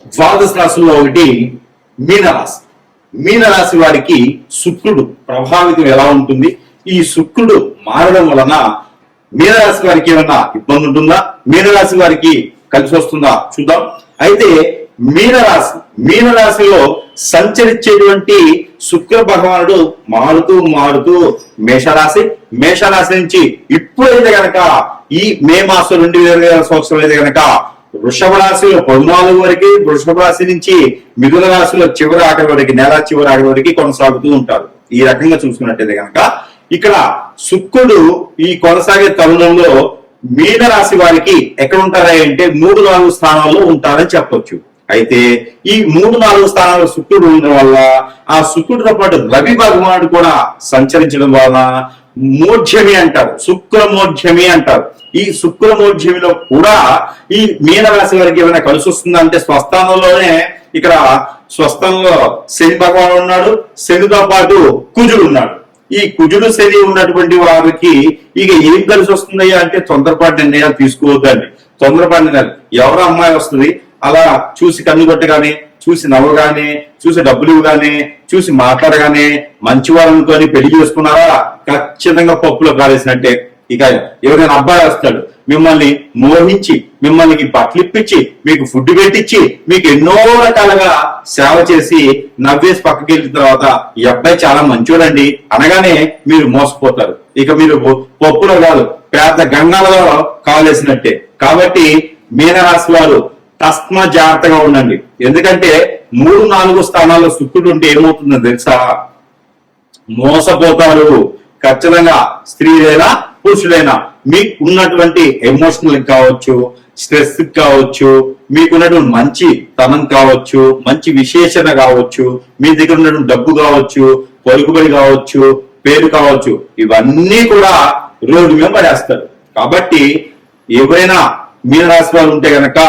ద్వాదశ రాశుల్లో ఒకటి మీనరాశి. మీనరాశి వారికి శుక్రుడు ప్రభావితం ఎలా ఉంటుంది, ఈ శుక్రుడు మారడం వలన మీనరాశి వారికి ఏమన్నా ఇబ్బంది ఉంటుందా, మీనరాశి వారికి కలిసి వస్తుందా చూద్దాం. అయితే మీనరాశిలో సంచరించేటువంటి శుక్ర భగవానుడు మారుతూ మేషరాశి నుంచి ఇప్పుడైతే గనక ఈ మే మాసం 2020 సంవత్సరం అయితే గనక వృషభ రాశిలో 14 వరకు, వృషభ రాశి నుంచి మిథున రాశిలో చివరి ఆఖరి వరకు, నెల చివరి ఆఖరి వరకు కొనసాగుతూ ఉంటారు. ఈ రకంగా చూసుకున్నట్టయితే గనక ఇక్కడ శుక్రుడు ఈ కొనసాగే తరుణంలో మీనరాశి వారికి ఎక్కడ ఉంటారా అంటే 3-4 స్థానాల్లో ఉంటారని చెప్పొచ్చు. అయితే ఈ 3-4 స్థానాల్లో శుక్రుడు ఉండడం వల్ల ఆ శుక్రుడితో పాటు రవి భగవానుడు కూడా సంచరించడం వలన మోఢ్యమి అంటారు, శుక్రమోఢ్యమి అంటారు. ఈ శుక్రమోఢ్యమిలో కూడా ఈ మీనరాశి వారికి ఏమైనా కలిసి వస్తుందా అంటే స్వస్థానంలోనే ఇక్కడ స్వస్థానంలో శని భగవానుడు ఉన్నాడు, శనితో పాటు కుజుడు ఉన్నాడు. ఈ కుజుడు శని ఉన్నటువంటి వారికి ఇక ఏం కలిసి వస్తుందయ్యా అంటే తొందరపాటు నిర్ణయాలు తీసుకోవద్దండి. తొందరపాటు నిర్ణయాలు ఎవరో అమ్మాయి వస్తుంది అలా చూసి కన్ను కొట్టగానే, చూసి నవ్వగానే, చూసి డబ్బులు ఇవ్వగానే, చూసి మాట్లాడగానే మంచివారు అనుకొని పెళ్లి చేసుకున్నారా ఖచ్చితంగా పప్పులో కాలేసినట్టే. ఇక ఎవరైనా అబ్బాయి వస్తాడు మిమ్మల్ని మోహించి, మిమ్మల్ని బట్టలు ఇప్పించి, మీకు ఫుడ్ పెట్టించి, మీకు ఎన్నో రకాలుగా సేవ చేసి నవ్వేసి పక్కకి వెళ్ళిన తర్వాత ఈ అబ్బాయి చాలా మంచోడండి అనగానే మీరు మోసపోతారు. ఇక మీరు పప్పులో కాదు పెద్ద గంగాలలో కాలేసినట్టే. కాబట్టి మీనరాశి వారు తస్మ జాగ్రత్తగా ఉండండి. ఎందుకంటే 3-4 స్థానాల్లో శుక్రుడు ఉంటే ఏమవుతుందో తెలుసా, మోసపోతారు. ఖచ్చితంగా స్త్రీలైనా పురుషులైనా మీకు ఉన్నటువంటి ఎమోషనల్ కావచ్చు, స్ట్రెస్ కావచ్చు, మీకున్నటువంటి మంచి తనం కావచ్చు, మంచి విశేషణ కావచ్చు, మీ దగ్గర ఉన్నటువంటి డబ్బు కావచ్చు, పలుకుబడి కావచ్చు, పేరు కావచ్చు, ఇవన్నీ కూడా రోడ్డు మీద పడేస్తారు. కాబట్టి ఎవరైనా మీనరాశి వారు ఉంటే గనక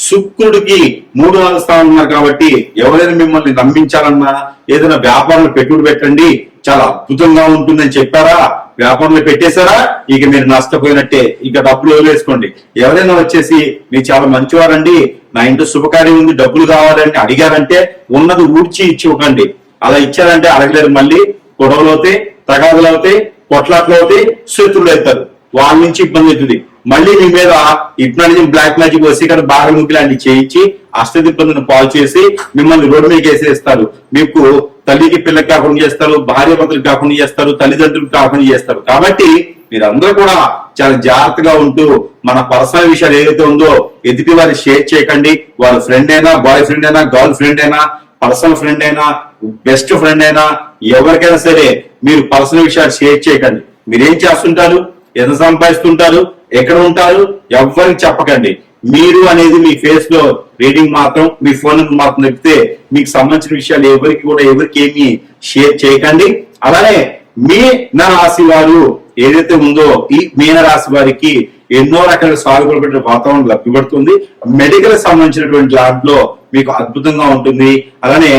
శుక్రుడికి 3-4 స్థానం ఉన్నారు కాబట్టి ఎవరైనా మిమ్మల్ని నమ్మించాలన్నా ఏదైనా వ్యాపారంలో పెట్టుబడి పెట్టండి చాలా అద్భుతంగా ఉంటుందని చెప్పారా, వ్యాపారంలో పెట్టేశారా, ఇక మీరు నష్టపోయినట్టే. ఇక డబ్బులు వదిలేసుకోండి. ఎవరైనా వచ్చేసి మీరు చాలా మంచివారండి, నా ఇంట్లో శుభకార్యం ఉంది, డబ్బులు కావాలని అడిగారంటే ఉన్నది ఊడ్చి ఇచ్చి ఇవ్వకండి. అలా ఇచ్చారంటే అడగలేరు, మళ్ళీ గొడవలు అవుతాయి, తగాదులు అవుతాయి, కొట్లాట్లు అవుతాయి, శత్రులు అవుతారు, వాళ్ళ నుంచి ఇబ్బంది అవుతుంది. మళ్ళీ మీ మీద హిప్నాటిజం, బ్లాక్ మ్యాజిక్, వసీకరణ, బారముఖి లాంటి చేయించి అష్టదిబ్బందులను పాలు చేసి మిమ్మల్ని రోడ్డు మీద వేసేస్తారు. మీకు తల్లికి పిల్లకి కాకుండా చేస్తారు, భార్య భర్తలకు కాకుండా చేస్తారు, తల్లిదండ్రులకు కాకుండా చేస్తారు. కాబట్టి మీరందరూ కూడా చాలా జాగ్రత్తగా ఉంటూ మన పర్సనల్ విషయాలు ఏదైతే ఉందో ఎదుటి వారి షేర్ చేయకండి. వాళ్ళ ఫ్రెండ్ అయినా, బాయ్ ఫ్రెండ్ అయినా, గర్ల్ ఫ్రెండ్ అయినా, పర్సనల్ ఫ్రెండ్ అయినా, బెస్ట్ ఫ్రెండ్ అయినా, ఎవరికైనా సరే మీరు పర్సనల్ విషయాలు షేర్ చేయకండి. మీరేం చేస్తుంటారు, ఎంత సంపాదిస్తుంటారు, ఎక్కడ ఉంటారు, ఎవరికి చెప్పకండి. మీరు అనేది మీ ఫేస్ లో రీడింగ్ మాత్రం, మీ ఫోన్ మాత్రం తప్పితే మీకు సంబంధించిన విషయాలు ఎవరికి ఏమి షేర్ చేయకండి. అలానే మీనరాశి వారు ఏదైతే ఉందో ఈ మీనరాశి వారికి ఎన్నో రకాల సాగుబడి వాతావరణం లభ్యపడుతుంది. మెడికల్ సంబంధించినటువంటి దాంట్లో మీకు అద్భుతంగా ఉంటుంది. అలానే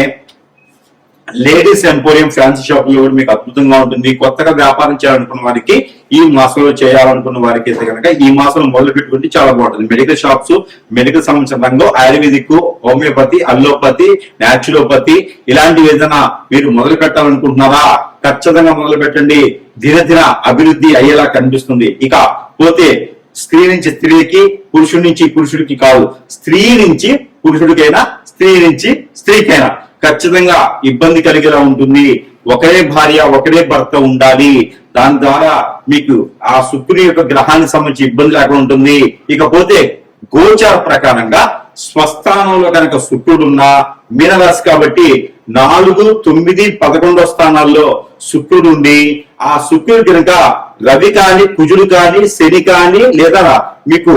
లేడీస్ ఎంపోరియం ఫ్యాన్సీ షాపులు కూడా మీకు అద్భుతంగా ఉంటుంది. కొత్తగా వ్యాపారం చేయాలనుకున్న వారికి, ఈ మాసంలో చేయాలనుకున్న వారికి అయితే కనుక ఈ మాసంలో మొదలు పెట్టుకుంటే చాలా బాగుంటుంది. మెడికల్ షాప్స్, మెడికల్ సంబంధించిన రంగం, ఆయుర్వేదిక్, హోమియోపతి, అల్లోపతి, న్యాచురోపతి ఇలాంటివి ఏదైనా మీరు మొదలు పెట్టాలనుకుంటున్నారా ఖచ్చితంగా మొదలు పెట్టండి. దినదిన అభివృద్ధి అయ్యేలా కనిపిస్తుంది. ఇక పోతే స్త్రీ నుంచి స్త్రీకి, పురుషుడి నుంచి పురుషుడికి కాదు, స్త్రీ నుంచి పురుషుడికైనా, స్త్రీ నుంచి స్త్రీకైనా ఖచ్చితంగా ఇబ్బంది కలిగేలా ఉంటుంది. ఒకరే భార్య, ఒకరే భర్త ఉండాలి. దాని ద్వారా మీకు ఆ శుక్రుని యొక్క గ్రహానికి సంబంధించి ఇబ్బంది లేకుండా ఉంటుంది. ఇకపోతే గోచార ప్రకారంగా స్వస్థానంలో కనుక శుక్రుడు ఉన్న మీనరాశి కాబట్టి 4, 9, 11 స్థానాల్లో శుక్రుడు ఉండి ఆ శుక్రుడు కనుక రవి కానీ, కుజుడు కానీ, శని కానీ, లేదా మీకు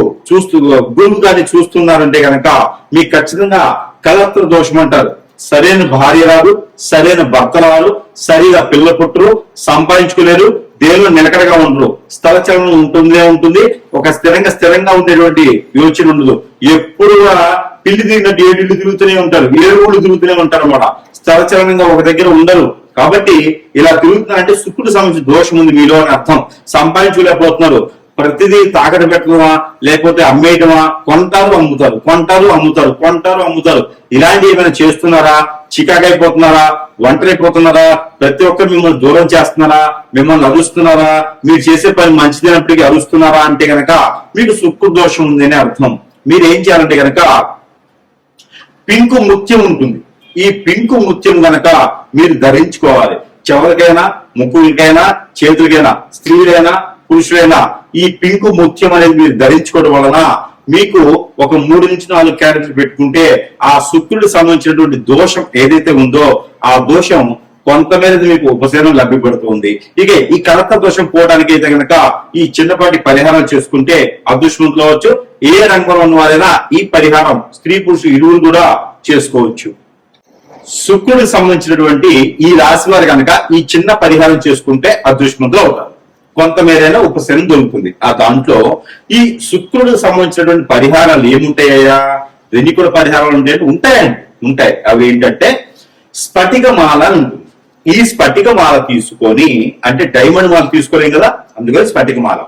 గురువు కానీ చూస్తున్నారంటే కనుక మీకు ఖచ్చితంగా కలత్ర దోషం అంటారు. సరైన భార్య రాదు, సరైన భర్త రాదు, సరిగా పిల్ల పుట్టరు, సంపాదించుకోలేరు, దేనిలో నిలకడగా ఉండరు, స్థలచలనం ఉంటుంది. ఒక స్థిరంగా ఉండేటువంటి యోచన ఉండదు. ఎప్పుడు పిల్లి తిరిగినట్టు 7 ఇళ్ళు తిరుగుతూనే ఉంటారు, 7 ఊళ్ళు తిరుగుతూనే ఉంటారు అన్నమాట. స్థలచలనంగా ఒక దగ్గర ఉండరు. కాబట్టి ఇలా తిరుగుతున్నారంటే శుక్రుడు సంబంధించిన దోషం ఉంది మీలో అని అర్థం. సంపాదించుకోలేకపోతున్నారు, ప్రతిదీ తాకట్టు పెట్టడమా లేకపోతే అమ్మేయటమా, కొంటారు అమ్ముతారు, కొంటారు అమ్ముతారు, కొంటారు అమ్ముతారు, ఇలాంటివి ఏమైనా చేస్తున్నారా? చికాకైపోతున్నారా? ఒంటరైపోతున్నారా? ప్రతి ఒక్కరు మిమ్మల్ని దూరం చేస్తున్నారా? మిమ్మల్ని అరుస్తున్నారా? మీరు చేసే పని మంచిదైనప్పటికీ అరుస్తున్నారా అంటే గనక మీకు శుక్ర దోషం ఉంది అని అర్థం. మీరు ఏం చేయాలంటే గనక పింకు ముత్యం ఉంటుంది. ఈ పింకు ముత్యం గనక మీరు ధరించుకోవాలి. చెవులకైనా, ముక్కులకైనా, చేతులకైనా, స్త్రీలైనా పురుషులైనా ఈ పింకు ముత్యం అనేది మీరు ధరించుకోవడం వలన మీకు ఒక 3 నుంచి 4 క్యారెక్టర్లు పెట్టుకుంటే ఆ శుక్రుడికి సంబంధించినటువంటి దోషం ఏదైతే ఉందో ఆ దోషం కొంతమేర మీకు ఉపశమనం లభ్యపడుతుంది. ఇక ఈ కలత్త దోషం పోవడానికి అయితే కనుక ఈ చిన్నపాటి పరిహారం చేసుకుంటే అదృష్టవంతులు అవ్వచ్చు. ఏ రంగంలో ఉన్న వారైనా ఈ పరిహారం స్త్రీ పురుషులు ఇరువురు కూడా చేసుకోవచ్చు. శుక్రుడికి సంబంధించినటువంటి ఈ రాశి వారు కనుక ఈ చిన్న పరిహారం చేసుకుంటే అదృష్టవంతులు అవుతారు. కొంతమేరైనా ఉపశమనం దొరుకుతుంది. ఆ దాంట్లో ఈ శుక్రుడికి సంబంధించినటువంటి పరిహారాలు ఏముంటాయా? ఎన్ని కూడా పరిహారాలు ఉంటాయి. అవి ఏంటంటే స్ఫటికమాల ఉంటుంది. ఈ స్ఫటికమాల తీసుకొని, అంటే డైమండ్ మాల తీసుకోలేం కదా, అందుకని స్ఫటికమాల.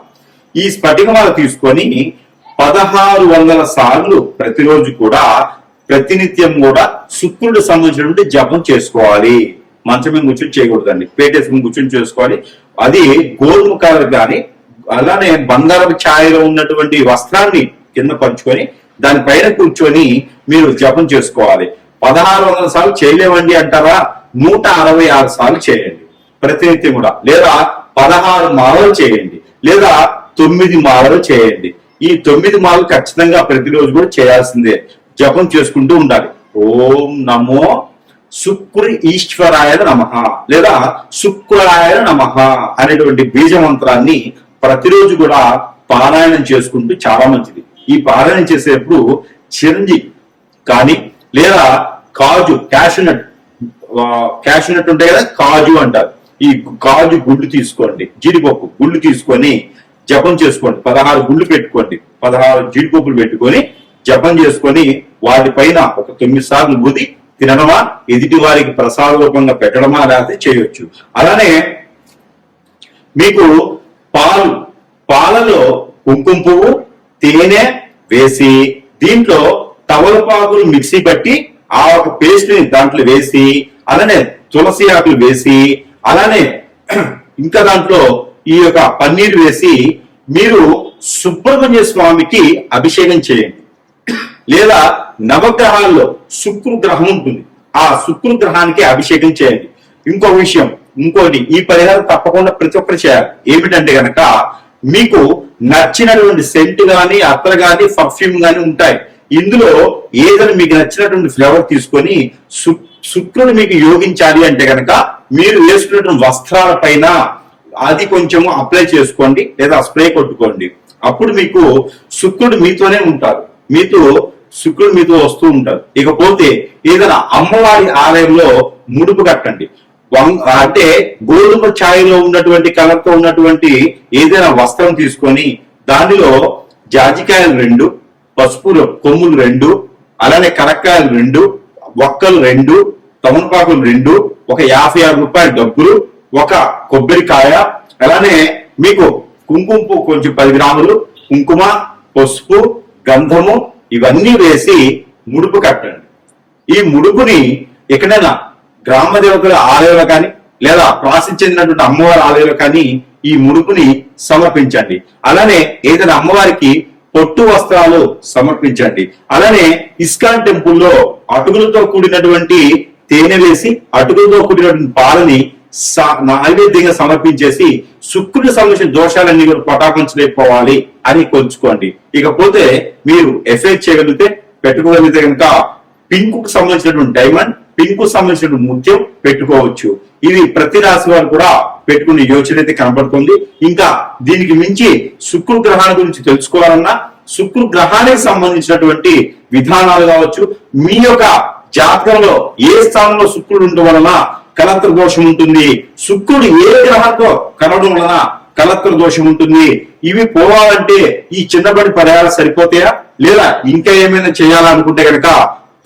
ఈ స్ఫటికమాల తీసుకొని 1600 సార్లు ప్రతిరోజు కూడా ప్రతినిత్యం కూడా శుక్రుడికి సంబంధించినటువంటి జపం చేసుకోవాలి. మంచం మీద కూర్చొని చేయకూడదండి, పేటేసుకుని కూర్చొని చేసుకోవాలి. అది గోధుమ కలర్ కానీ అలానే బంగారపు ఛాయలో ఉన్నటువంటి వస్త్రాన్ని కింద పంచుకొని దానిపైన కూర్చొని మీరు జపం చేసుకోవాలి. 1600 సార్లు చేయలేమండి అంటారా? 166 సార్లు చేయండి ప్రతినిత్యం కూడా, లేదా 16 మాలలు చేయండి, లేదా 9 మాలలు చేయండి. ఈ 9 మాలలు ఖచ్చితంగా ప్రతిరోజు కూడా చేయాల్సిందే. జపం చేసుకుంటూ ఉండాలి. ఓం నమో శుక్ర ఈశ్వరాయ నమః లేదా శుక్రాయ నమః అనేటువంటి బీజ మంత్రాన్ని ప్రతిరోజు కూడా పారాయణం చేసుకుంటూ చాలా మంచిది. ఈ పారాయణం చేసేటప్పుడు చిరంజి కానీ లేదా కాజు, క్యాషునట్ ఉంటాయి కదా, కాజు అంటారు. ఈ కాజు గుళ్ళు తీసుకోండి, జీడిపప్పు గుళ్ళు తీసుకొని జపం చేసుకోండి. 16 గుళ్ళు పెట్టుకోండి, 16 జీడిపప్పులు పెట్టుకొని జపం చేసుకొని వాటిపైన ఒక 9 సార్లు ఊది తినడమా, ఎదుటి వారికి ప్రసాద రూపంగా పెట్టడమా లేకపోతే చేయొచ్చు. అలానే మీకు పాలలో కుంకుమ పువ్వు, తేనె వేసి దీంట్లో తమలపాకులు మిక్సీ పట్టి ఆ ఒక పేస్ట్ ని దాంట్లో వేసి, అలానే తులసి ఆకులు వేసి, అలానే ఇంకా దాంట్లో ఈ యొక్క పన్నీర్ వేసి మీరు సుబ్రహ్మణ్య స్వామికి అభిషేకం చేయండి. లేదా నవగ్రహాల్లో శుక్ర గ్రహం ఉంటుంది, ఆ శుక్ర గ్రహానికి అభిషేకం చేయండి. ఇంకోటి ఈ పరిహారం తప్పకుండా ప్రతి ఒక్కరు చేయాలి. ఏమిటంటే గనక మీకు నచ్చినటువంటి సెంట్ గాని, అత్తర్ గాని, పర్ఫ్యూమ్ గాని ఉంటాయి. ఇందులో ఏదైనా మీకు నచ్చినటువంటి ఫ్లేవర్ తీసుకొని శుక్రుడు మీకు యోగించాలి అంటే గనక మీరు వేసుకున్నటువంటి వస్త్రాల పైన అది కొంచెము అప్లై చేసుకోండి, లేదా స్ప్రే కొట్టుకోండి. అప్పుడు మీకు శుక్రుడు మీతోనే ఉంటారు, శుక్రుడు మీతో వస్తూ ఉంటారు. ఇకపోతే ఏదైనా అమ్మవారి ఆలయంలో ముడుపు కట్టండి. అంటే గోధుమ ఛాయలో ఉన్నటువంటి కలర్తో ఉన్నటువంటి ఏదైనా వస్త్రం తీసుకొని దానిలో జాజికాయలు 2, పసుపు కొమ్ములు 2, అలానే కనక్కాయలు 2, ఒక్కలు 2, తమలపాకులు 2, ఒక 56 రూపాయల డబ్బులు, ఒక కొబ్బరికాయ, అలానే మీకు కుంకుమ పువ్వు కొంచెం 10 గ్రాములు, కుంకుమ, పసుపు, గంధము ఇవన్నీ వేసి ముడుపు కట్టండి. ఈ ముడుపుని ఎక్కడైనా గ్రామ దేవతల ఆలయంలో కానీ లేదా ప్రాసిద్ధి చెందినటువంటి అమ్మవారి ఆలయంలో కానీ ఈ ముడుపుని సమర్పించండి. అలానే ఏదైనా అమ్మవారికి పొట్టు వస్త్రాలు సమర్పించండి. అలానే ఇస్కాన్ టెంపుల్లో అటుకులతో కూడినటువంటి తేనె వేసి అటుకులతో కూడినటువంటి పాలని నైవేద్యంగా సమర్పించేసి శుక్రుడికి సంబంధించిన దోషాలన్నీ కూడా పటాపంచలేకపోవాలి అని కొంచుకోండి. ఇకపోతే మీరు ఎఫ్ఐ చేయగలిగితే పెట్టుకోగలిగితే కనుక పింక్ సంబంధించినటువంటి డైమండ్, పింక్ సంబంధించినటువంటి ముత్యం పెట్టుకోవచ్చు. ఇది ప్రతి రాశి వారు కూడా పెట్టుకునే యోచన అయితే కనబడుతుంది. ఇంకా దీనికి మించి శుక్ర గ్రహాల గురించి తెలుసుకోవాలన్నా శుక్ర గ్రహానికి సంబంధించినటువంటి విధానాలు కావచ్చు, మీ యొక్క జాతకంలో ఏ స్థానంలో శుక్రుడు ఉండడం వలన కలత్ర దోషం ఉంటుంది, శుక్రుడు ఏ గ్రహంతో కలవడం వలన కలత్ర దోషం ఉంటుంది, ఇవి పోవాలంటే ఈ చిన్నబడి పరిహారాలు సరిపోతాయా లేదా ఇంకా ఏమైనా చేయాలనుకుంటే కనుక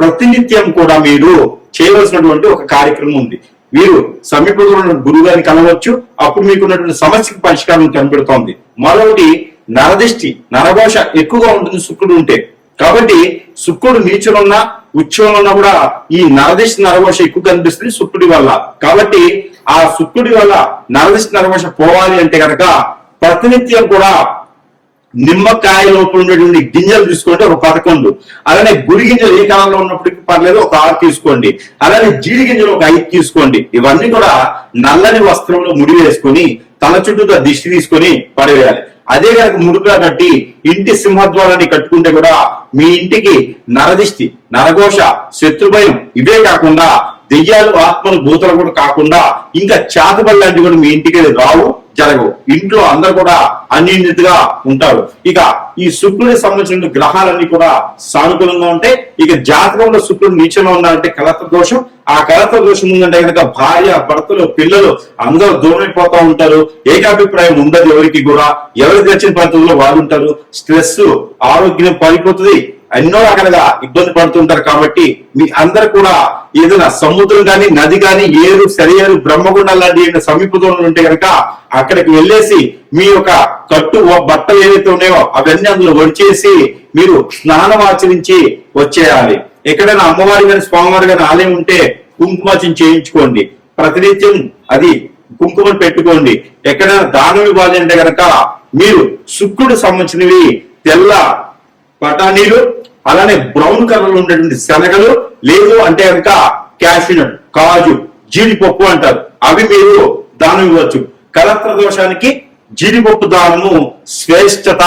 ప్రతినిత్యం కూడా మీరు చేయవలసినటువంటి ఒక కార్యక్రమం ఉంది. మీరు సమీపంలో ఉన్న గురువు గారిని కలవచ్చు, అప్పుడు మీకున్నటువంటి సమస్యకు పరిష్కారం కనబడుతోంది. మరొకటి నరదిష్టి నరఘోష ఎక్కువగా ఉంటుంది శుక్రుడు ఉంటే. కాబట్టి శుక్రుడు నీచులున్నా ఉచ్చంలో ఉన్నా కూడా ఈ నరదిష్టి నరఘోష ఎక్కువ కనిపిస్తుంది శుక్రుడి వల్ల. కాబట్టి ఆ శుక్రుడి వల్ల నరదిష్టి నరఘోష పోవాలి అంటే కనుక ప్రతినిత్యం కూడా నిమ్మకాయ లోపల ఉండేటువంటి గింజలు తీసుకోండి ఒక 11, అలానే గురి గింజలు ఏ కాలంలో ఉన్నప్పటికీ పర్లేదు ఒక 6 తీసుకోండి, అలానే జీడి గింజలు ఒక 5 తీసుకోండి. ఇవన్నీ కూడా నల్లని వస్త్రంలో ముడి వేసుకొని తల చుట్టూతో దిష్టి తీసుకొని పడవేయాలి. అదే కనుక ముడుపుగా కట్టి ఇంటి సింహద్వారాన్ని కట్టుకుంటే కూడా మీ ఇంటికి నరదిష్టి నరఘోష శత్రుభయం ఇవే కాకుండా దెయ్యాలు ఆత్మలు భూతలు కూడా కాకుండా ఇంకా చాతబడి లాంటివి కూడా మీ ఇంటికి రావు జరగవు. ఇంట్లో అందరూ కూడా అన్యోన్యతగా ఉంటారు. ఇక ఈ శుక్రుడికి సంబంధించిన గ్రహాలన్నీ కూడా సానుకూలంగా ఉంటాయి. ఇక జాతకంలో శుక్రుడు నీచంలో ఉన్నారంటే కలత్ర దోషం. ఆ కలత్ర దోషం ఉందంటే కనుక భార్య భర్తలు పిల్లలు అందరూ దూరమైపోతా ఉంటారు. ఏకాభిప్రాయం ఉండదు ఎవరికి కూడా. ఎవరికి వచ్చిన పరిస్థితుల్లో వాళ్ళు ఉంటారు. స్ట్రెస్ ఆరోగ్యం పడిపోతుంది. ఎన్నో రకాలుగా ఇబ్బంది పడుతుంటారు. కాబట్టి మీ అందరు కూడా ఏదైనా సముద్రం కానీ నది కానీ ఏరు సరియేరు బ్రహ్మగుండం లాంటి సమీపంలో ఉంటే కనుక అక్కడికి వెళ్ళేసి మీ యొక్క కట్టు బట్టలు ఏవైతే ఉన్నాయో అవన్నీ అందులో వడిచేసి మీరు స్నానం ఆచరించి వచ్చేయాలి. ఎక్కడైనా అమ్మవారి కానీ స్వామివారి కానీ ఆలయం ఉంటే కుంకుమార్చన చేయించుకోండి. ప్రతినిత్యం అది కుంకుమను పెట్టుకోండి. ఎక్కడైనా దానం ఇవ్వాలి అంటే కనుక మీరు శుక్రుడు సంబంధించినవి తెల్ల బఠానీలు అలానే బ్రౌన్ కలర్ లో ఉండేటువంటి శనగలు లేదు అంటే కనుక క్యాషినట్ కాజు జీడిపప్పు అంటారు అవి మీరు దానం ఇవ్వచ్చు. కలత్ర దోషానికి జీడిపప్పు దానము శ్రేష్టత.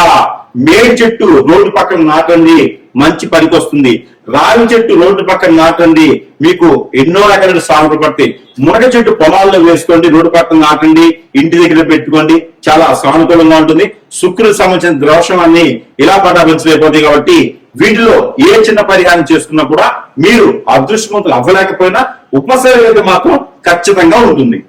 మేడి చెట్టు రోడ్డు పక్కన నాటండి, మంచి పనికి వస్తుంది. రావి చెట్టు రోడ్డు పక్కన నాటండి, మీకు ఎన్నో రకాల సాగులు పడతాయి. మునగ చెట్టు పొలాల్లో వేసుకోండి, రోడ్డు పక్కన నాటండి, ఇంటి దగ్గర పెట్టుకోండి, చాలా సానుకూలంగా ఉంటుంది. శుక్రుడికి సంబంధించిన దోషం అన్ని ఇలా పటాపించలేకపోతాయి. కాబట్టి వీటిలో ఏ చిన్న పరిహారం చేసుకున్నా కూడా మీరు అదృష్టవంతులు అవ్వలేకపోయినా ఉపశమనం మాత్రం ఖచ్చితంగా ఉంటుంది.